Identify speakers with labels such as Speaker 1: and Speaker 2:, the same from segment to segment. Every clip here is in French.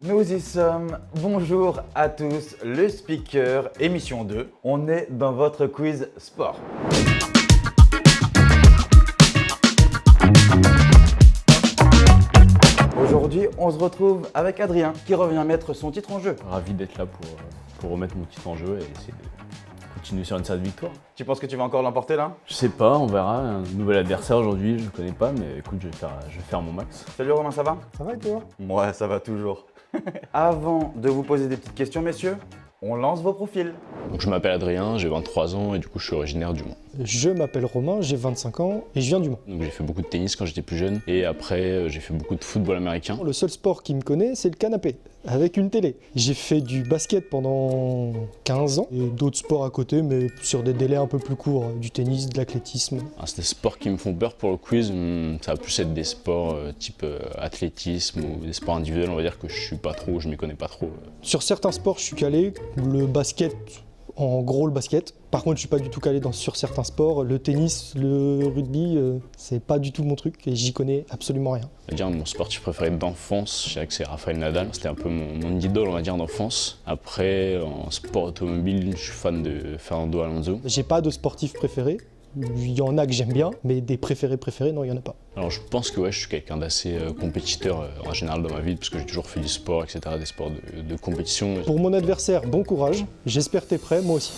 Speaker 1: Nous y sommes. Bonjour à tous, le speaker, émission 2. On est dans votre quiz sport. Aujourd'hui, on se retrouve avec Adrien qui revient mettre son titre en jeu.
Speaker 2: Ravi d'être là pour remettre mon titre en jeu et essayer de continuer sur une certaine victoire.
Speaker 1: Tu penses que tu vas encore l'emporter là?
Speaker 2: Je sais pas, on verra. Un nouvel adversaire aujourd'hui, je ne connais pas, mais écoute, je vais faire mon max.
Speaker 1: Salut Romain, ça va?
Speaker 3: Ça va et toi?
Speaker 1: Ouais, ça va toujours. Avant de vous poser des petites questions, messieurs, on lance vos profils.
Speaker 4: Donc je m'appelle Adrien, j'ai 23 ans et du coup je suis originaire du Mans.
Speaker 3: Je m'appelle Romain, j'ai 25 ans et je viens du Mans.
Speaker 4: Donc j'ai fait beaucoup de tennis quand j'étais plus jeune et après j'ai fait beaucoup de football américain.
Speaker 3: Le seul sport qui me connaît, c'est le canapé, avec une télé. J'ai fait du basket pendant 15 ans et d'autres sports à côté, mais sur des délais un peu plus courts, du tennis, de l'athlétisme.
Speaker 4: C'est des sports qui me font peur pour le quiz, ça va plus être des sports type athlétisme ou des sports individuels, on va dire que je m'y connais pas trop.
Speaker 3: Sur certains sports, je suis calé, le basket, en gros le basket. Par contre, je suis pas du tout calé sur certains sports. Le tennis, le rugby, c'est pas du tout mon truc et j'y connais absolument rien.
Speaker 4: On va dire mon sportif préféré d'enfance, je dirais que c'est Rafael Nadal. C'était un peu mon idole, on va dire, d'enfance. Après, en sport automobile, je suis fan de Fernando Alonso.
Speaker 3: J'ai pas de sportif préféré. Il y en a que j'aime bien, mais des préférés, non, il y en a pas.
Speaker 4: Alors je pense que je suis quelqu'un d'assez compétiteur en général dans ma vie, parce que j'ai toujours fait du sport, etc., des sports de compétition.
Speaker 3: Pour mon adversaire, bon courage. J'espère que t'es prêt, moi aussi.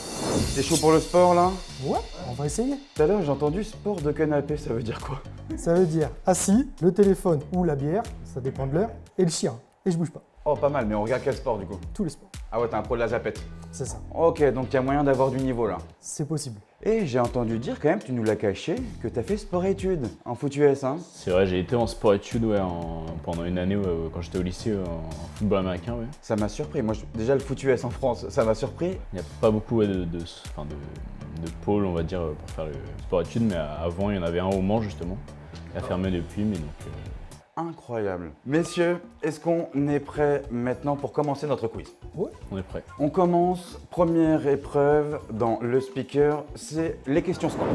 Speaker 1: T'es chaud pour le sport là?
Speaker 3: Ouais, on va essayer.
Speaker 1: Tout à l'heure, j'ai entendu sport de canapé, ça veut dire quoi?
Speaker 5: Ça veut dire assis, le téléphone ou la bière, ça dépend de l'heure, et le chien. Et je bouge pas.
Speaker 1: Oh, pas mal, mais on regarde quel sport du coup?
Speaker 5: Tous les sports.
Speaker 1: Ah ouais, t'es un pro de la zapette.
Speaker 5: C'est ça.
Speaker 1: Ok, donc il y a moyen d'avoir du niveau là.
Speaker 5: C'est possible.
Speaker 1: Et j'ai entendu dire quand même, tu nous l'as caché, que t'as fait sport-études en foot US, hein?
Speaker 2: C'est vrai, j'ai été en sport-études pendant une année quand j'étais au lycée en football américain. Ouais.
Speaker 1: Ça m'a surpris. Moi, déjà le foot US en France, ça m'a surpris.
Speaker 2: Il n'y a pas beaucoup de pôles, on va dire, pour faire le sport-études, mais avant, il y en avait un au Mans justement. Il a fermé depuis, mais donc...
Speaker 1: Incroyable. Messieurs, est-ce qu'on est prêt maintenant pour commencer notre quiz?
Speaker 2: On est prêt.
Speaker 1: On commence, première épreuve dans le speaker, c'est les questions sport.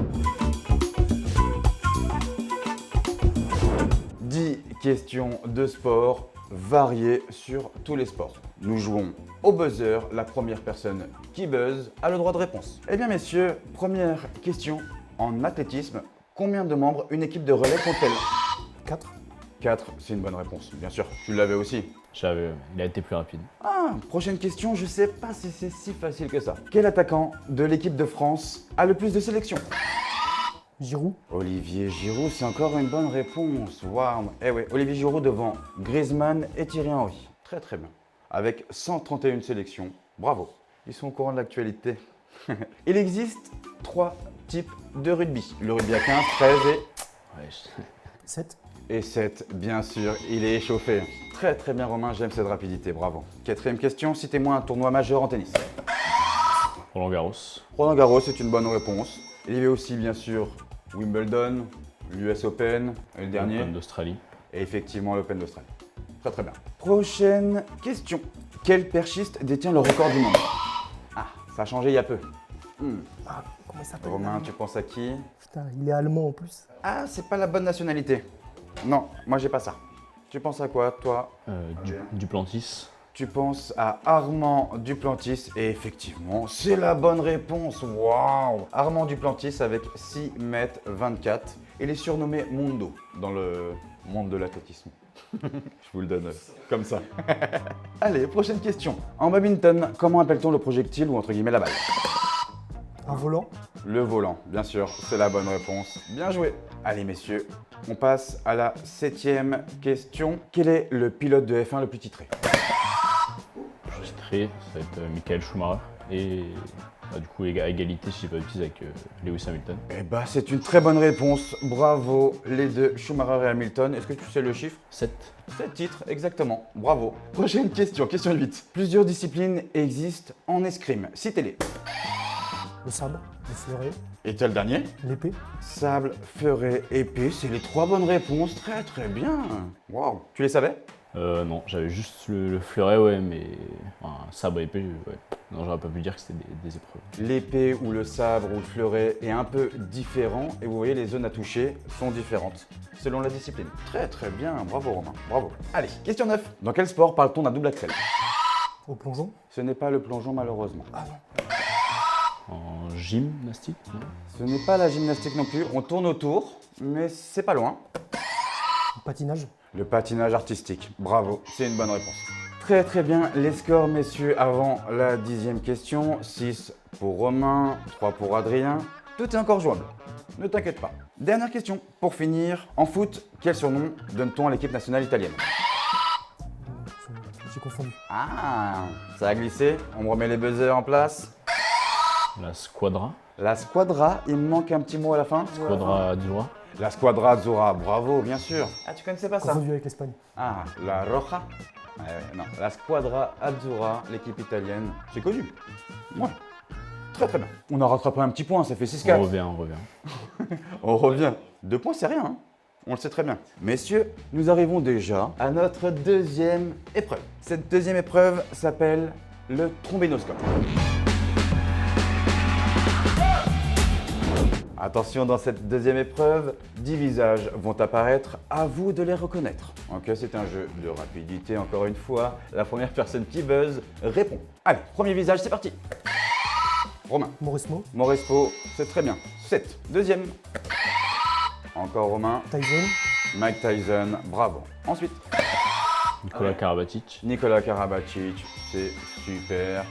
Speaker 1: 10 questions de sport variées sur tous les sports. Nous jouons au buzzer, la première personne qui buzz a le droit de réponse. Eh bien messieurs, première question en athlétisme, combien de membres une équipe de relais compte-t-elle?
Speaker 5: 4.
Speaker 1: 4, c'est une bonne réponse, bien sûr, tu l'avais aussi.
Speaker 2: Il a été plus rapide.
Speaker 1: Ah, prochaine question, je sais pas si c'est si facile que ça. Quel attaquant de l'équipe de France a le plus de sélections?
Speaker 5: Giroud.
Speaker 1: Olivier Giroud, c'est encore une bonne réponse. Waouh. Eh oui, Olivier Giroud devant Griezmann et Thierry Henry. Très très bien. Avec 131 sélections. Bravo. Ils sont au courant de l'actualité. Il existe 3 types de rugby. Le rugby à 15, 13
Speaker 2: Ouais,
Speaker 5: 7.
Speaker 1: et 7, bien sûr. Il est échauffé. Très très bien Romain, j'aime cette rapidité. Bravo. Quatrième question, citez-moi un tournoi majeur en tennis.
Speaker 2: Roland Garros.
Speaker 1: Roland Garros, c'est une bonne réponse. Il y avait aussi bien sûr Wimbledon, l'US Open, et le dernier.
Speaker 2: L'Open d'Australie.
Speaker 1: Et effectivement l'Open d'Australie. Très très bien. Prochaine question. Quel perchiste détient le record du monde? Ah, ça a changé il y a peu.
Speaker 5: Ah, comment il s'appelle?
Speaker 1: Romain,
Speaker 5: là
Speaker 1: tu penses à qui?
Speaker 5: Putain, il est allemand en plus.
Speaker 1: Ah, c'est pas la bonne nationalité. Non, moi j'ai pas ça. Tu penses à quoi, toi?
Speaker 2: Duplantis.
Speaker 1: Tu penses à Armand Duplantis et effectivement, c'est la bonne réponse. Waouh! Armand Duplantis avec 6 mètres 24. Il est surnommé Mondo dans le monde de l'athlétisme. Je vous le donne comme ça. Allez, prochaine question. En badminton, comment appelle-t-on le projectile ou entre guillemets la balle?
Speaker 5: Un volant.
Speaker 1: Le volant, bien sûr, c'est la bonne réponse. Bien joué. Allez messieurs, on passe à la 7e question. Quel est le pilote de F1 le plus titré?
Speaker 2: Je suis titré, ça va être Michael Schumacher. Et du coup, à égalité, si je dis pas de bêtises, avec Lewis Hamilton.
Speaker 1: Eh bah, c'est une très bonne réponse. Bravo, les deux, Schumacher et Hamilton. Est-ce que tu sais le chiffre?
Speaker 2: 7.
Speaker 1: 7 titres, exactement. Bravo. Prochaine question, question 8. Plusieurs disciplines existent en escrime. Citez-les.
Speaker 5: Le sabre, le fleuret,
Speaker 1: Et tu as le dernier?
Speaker 5: l'épée.
Speaker 1: Sable, fleuret, épée, c'est les 3 bonnes réponses. Très très bien. Waouh. Tu les savais?
Speaker 2: Non, j'avais juste le fleuret, ouais, mais enfin, sabre et épée, ouais. Non, j'aurais pas pu dire que c'était des épreuves.
Speaker 1: L'épée ou le sabre ou le fleuret est un peu différent et vous voyez les zones à toucher sont différentes selon la discipline. Très très bien, bravo Romain, bravo. Allez, question 9. Dans quel sport parle-t-on d'un double axel?
Speaker 5: Au plongeon.
Speaker 1: Ce n'est pas le plongeon malheureusement.
Speaker 2: En gymnastique, non?
Speaker 1: Ce n'est pas la gymnastique non plus, on tourne autour, mais c'est pas loin.
Speaker 5: Au patinage.
Speaker 1: Le patinage artistique, bravo, c'est une bonne réponse. Très très bien, les scores messieurs avant la 10e question. 6 pour Romain, 3 pour Adrien. Tout est encore jouable, ne t'inquiète pas. Dernière question, pour finir. En foot, quel surnom donne-t-on à l'équipe nationale italienne?
Speaker 5: J'ai confondu.
Speaker 1: Ah, ça a glissé, on me remet les buzzers en place.
Speaker 2: La squadra.
Speaker 1: La squadra, il me manque un petit mot à la fin.
Speaker 2: Squadra Azzurra.
Speaker 1: La squadra Azzurra, bravo, bien sûr. Ah, tu connaissais pas ça?
Speaker 5: Confondu avec l'Espagne.
Speaker 1: Ah, la Roja. Ouais, non, la Squadra Azzurra, l'équipe italienne, c'est connu. Ouais, très très bien. On a rattrapé un petit point, ça fait 6-4.
Speaker 2: On revient.
Speaker 1: On revient. 2 points, c'est rien, hein. On le sait très bien. Messieurs, nous arrivons déjà à notre deuxième épreuve. Cette deuxième épreuve s'appelle le trombénoscope. Attention, dans cette deuxième épreuve, 10 visages vont apparaître, à vous de les reconnaître. Ok, c'est un jeu de rapidité, encore une fois. La première personne qui buzz répond. Allez, premier visage, c'est parti. Romain.
Speaker 5: Mauresmo.
Speaker 1: Maurespo, c'est très bien. 7. Deuxième. Encore Romain.
Speaker 5: Tyson.
Speaker 1: Mike Tyson, bravo. Ensuite,
Speaker 2: Nicolas Karabatic.
Speaker 1: Nicolas Karabatic, c'est super.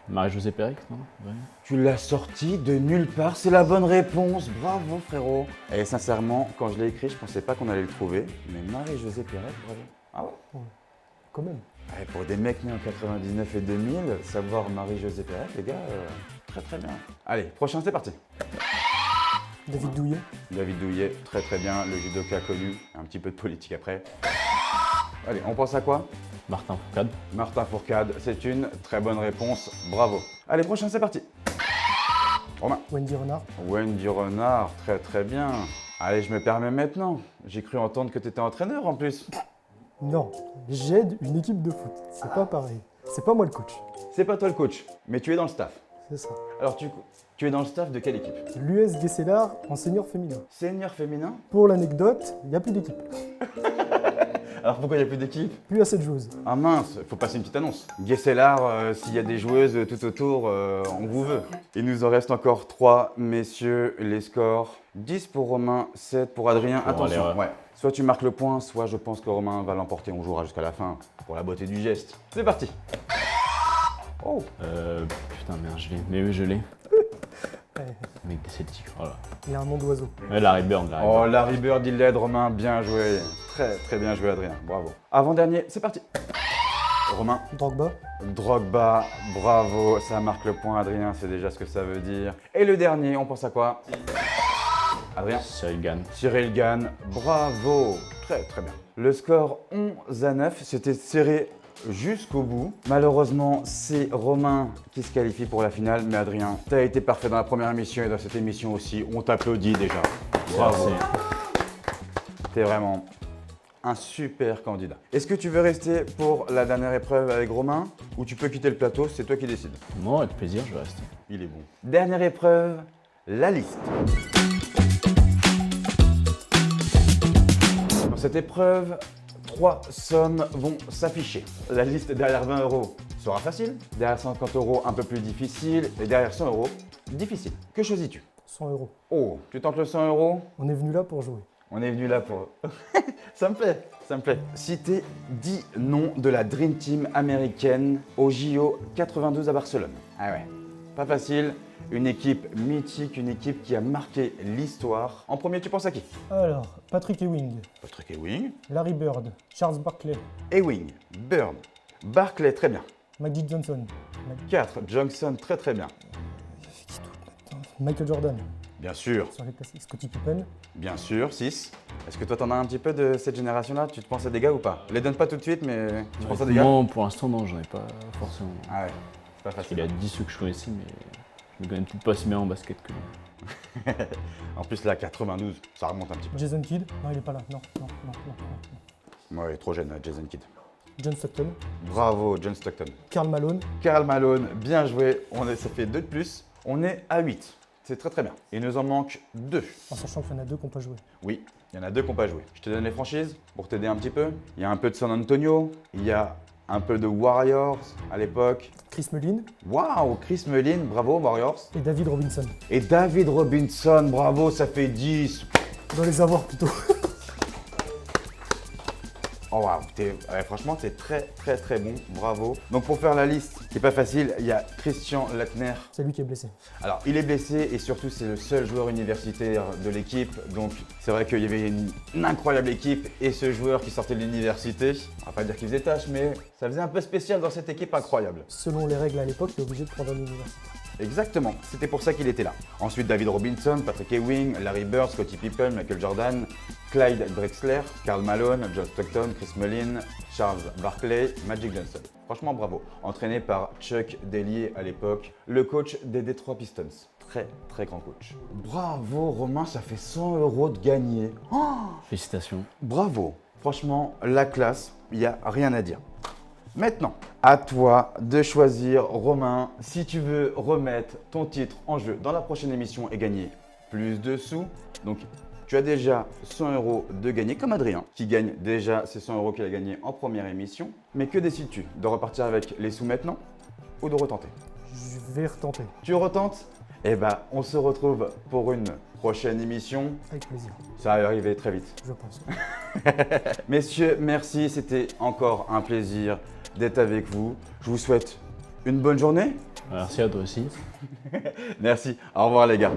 Speaker 2: Marie-Josée Pérec, non? Ouais.
Speaker 1: Tu l'as sorti de nulle part, c'est la bonne réponse. Bravo frérot. Et sincèrement, quand je l'ai écrit, je pensais pas qu'on allait le trouver. Mais Marie-Josée Pérec, bravo. Ah ouais?
Speaker 5: Quand même.
Speaker 1: Ouais, pour des mecs nés en 99 et 2000, savoir Marie-Josée Pérec, les gars, très très bien. Allez, prochain, c'est parti.
Speaker 5: David Douillet.
Speaker 1: David Douillet, très très bien, le judoka connu, un petit peu de politique après. Allez, on pense à quoi?
Speaker 2: Martin Fourcade.
Speaker 1: Martin Fourcade, c'est une très bonne réponse, bravo. Allez, prochain, c'est parti. Romain.
Speaker 5: Wendy Renard.
Speaker 1: Wendy Renard, très très bien. Allez, je me permets maintenant. J'ai cru entendre que tu étais entraîneur en plus.
Speaker 5: Non, j'aide une équipe de foot. C'est pas pareil. C'est pas moi le coach.
Speaker 1: C'est pas toi le coach, mais tu es dans le staff.
Speaker 5: C'est ça.
Speaker 1: Alors tu es dans le staff de quelle équipe?
Speaker 5: L'US Guesselard en senior féminin.
Speaker 1: Senior féminin?
Speaker 5: Pour l'anecdote, il n'y a plus d'équipe.
Speaker 1: Alors pourquoi il n'y a plus d'équipe?
Speaker 5: Plus assez de joueuses.
Speaker 1: Ah mince, faut passer une petite annonce. Guesselard, s'il y a des joueuses tout autour, on vous veut. Il nous en reste encore 3, messieurs, les scores. 10 pour Romain, 7 pour Adrien.
Speaker 2: Bon,
Speaker 1: Attention,
Speaker 2: allez, ouais.
Speaker 1: Soit tu marques le point, soit je pense que Romain va l'emporter. On jouera jusqu'à la fin pour la beauté du geste. C'est parti. Oh,
Speaker 2: Putain, merde, je l'ai. Mais oui, je l'ai.
Speaker 5: Ouais,
Speaker 2: Mec, c'est le tigre, voilà.
Speaker 5: il a un nom d'oiseau.
Speaker 2: Ouais, Larry Bird, Larry
Speaker 1: oh
Speaker 2: Bird.
Speaker 1: Larry Bird, il l'aide, Romain, bien joué. Très très bien joué Adrien, bravo. Avant-dernier, c'est parti. Romain.
Speaker 5: Drogba.
Speaker 1: Drogba, bravo, ça marque le point Adrien, c'est déjà ce que ça veut dire. Et le dernier, on pense à quoi? Adrien.
Speaker 2: Cyril Gann.
Speaker 1: Cyril Gann, bravo, très très bien. Le score 11-9, c'était serré jusqu'au bout. Malheureusement, c'est Romain qui se qualifie pour la finale, mais Adrien, tu as été parfait dans la première émission et dans cette émission aussi. On t'applaudit déjà. Bravo.
Speaker 2: Merci.
Speaker 1: T'es vraiment un super candidat. Est-ce que tu veux rester pour la dernière épreuve avec Romain ou tu peux quitter le plateau, c'est toi qui décides.
Speaker 2: Non, avec plaisir, je vais rester.
Speaker 1: Il est bon. Dernière épreuve, la liste. Dans cette épreuve, 3 sommes vont s'afficher. La liste derrière 20 € sera facile, derrière 50 € un peu plus difficile et derrière 100 € difficile. Que choisis-tu?
Speaker 5: 100 €.
Speaker 1: Oh, tu tentes le 100 €?
Speaker 5: On est venu là pour jouer.
Speaker 1: On est venu là pour... Ça me plaît, ça me plaît. Citez 10 noms de la Dream Team américaine au JO 92 à Barcelone. Ah ouais, pas facile. Une équipe mythique, une équipe qui a marqué l'histoire. En premier, tu penses à qui?
Speaker 5: Alors, Patrick Ewing,
Speaker 1: Patrick Ewing.
Speaker 5: Larry Bird, Charles Barkley,
Speaker 1: Ewing, Bird, Barkley, très bien.
Speaker 5: Magic Johnson,
Speaker 1: 4, Johnson, très très bien.
Speaker 5: Michael Jordan,
Speaker 1: Bien sûr,
Speaker 5: sur les classiques, Scottie Pippen,
Speaker 1: bien sûr. 6. Est-ce que toi, t'en as un petit peu de cette génération-là? Tu te penses à des gars ou pas? Les donne pas tout de suite, mais tu penses à des gars?
Speaker 2: Non, pour l'instant, non, j'en ai pas forcément.
Speaker 1: Ah ouais, c'est pas
Speaker 2: Il
Speaker 1: facile.
Speaker 2: y a 10 ceux que je connaissais, mais je me connais peut-être pas si bien en basket que lui.
Speaker 1: En plus, là, 92, ça remonte un petit peu.
Speaker 5: Jason Kidd, non il est pas là, non.
Speaker 1: Ouais, trop jeune, Jason Kidd.
Speaker 5: John Stockton,
Speaker 1: Bravo, John Stockton.
Speaker 5: Karl Malone,
Speaker 1: Karl Malone, bien joué. Ça fait 2 de plus. On est à 8. C'est très très bien. Il nous en manque 2.
Speaker 5: en sachant qu'il y en a 2 qui n'ont pas joué.
Speaker 1: Oui, il y en a 2 qui n'ont pas joué. Je te donne les franchises pour t'aider un petit peu. Il y a un peu de San Antonio. Il y a un peu de Warriors à l'époque.
Speaker 5: Chris Mullin
Speaker 1: Waouh, Chris Mullin, bravo Warriors.
Speaker 5: et David Robinson.
Speaker 1: Et David Robinson, bravo, ça fait 10.
Speaker 5: On doit les avoir plutôt.
Speaker 1: Oh waouh, franchement, t'es très très très bon, bravo. Donc pour faire la liste, qui est pas facile, il y a Christian Lattner.
Speaker 5: C'est lui qui est blessé.
Speaker 1: Alors il est blessé et surtout c'est le seul joueur universitaire de l'équipe. Donc c'est vrai qu'il y avait une incroyable équipe et ce joueur qui sortait de l'université, on va pas dire qu'il faisait tâche, mais ça faisait un peu spécial dans cette équipe incroyable.
Speaker 5: Selon les règles à l'époque, tu es obligé de prendre un universitaire.
Speaker 1: Exactement, c'était pour ça qu'il était là. Ensuite, David Robinson, Patrick Ewing, Larry Bird, Scottie Pippen, Michael Jordan, Clyde Drexler, Karl Malone, John Stockton, Chris Mullin, Charles Barkley, Magic Johnson. Franchement, bravo. Entraîné par Chuck Daly à l'époque, le coach des Detroit Pistons. Très, très grand coach. Bravo, Romain, ça fait 100 € de gagné. Oh,
Speaker 2: Félicitations.
Speaker 1: bravo. Franchement, la classe, il n'y a rien à dire. Maintenant, à toi de choisir, Romain, si tu veux remettre ton titre en jeu dans la prochaine émission et gagner plus de sous. Donc, tu as déjà 100 € de gagner, comme Adrien, qui gagne déjà ces 100 € qu'il a gagnés en première émission. Mais que décides-tu? De repartir avec les sous maintenant ou de retenter?
Speaker 5: Je vais retenter,
Speaker 1: Tu retentes? Eh ben, on se retrouve pour une prochaine émission.
Speaker 5: avec plaisir,
Speaker 1: Ça va arriver très vite.
Speaker 5: je pense.
Speaker 1: Messieurs, merci, c'était encore un plaisir d'être avec vous. Je vous souhaite une bonne journée.
Speaker 2: Merci à toi aussi.
Speaker 1: Merci, au revoir les gars.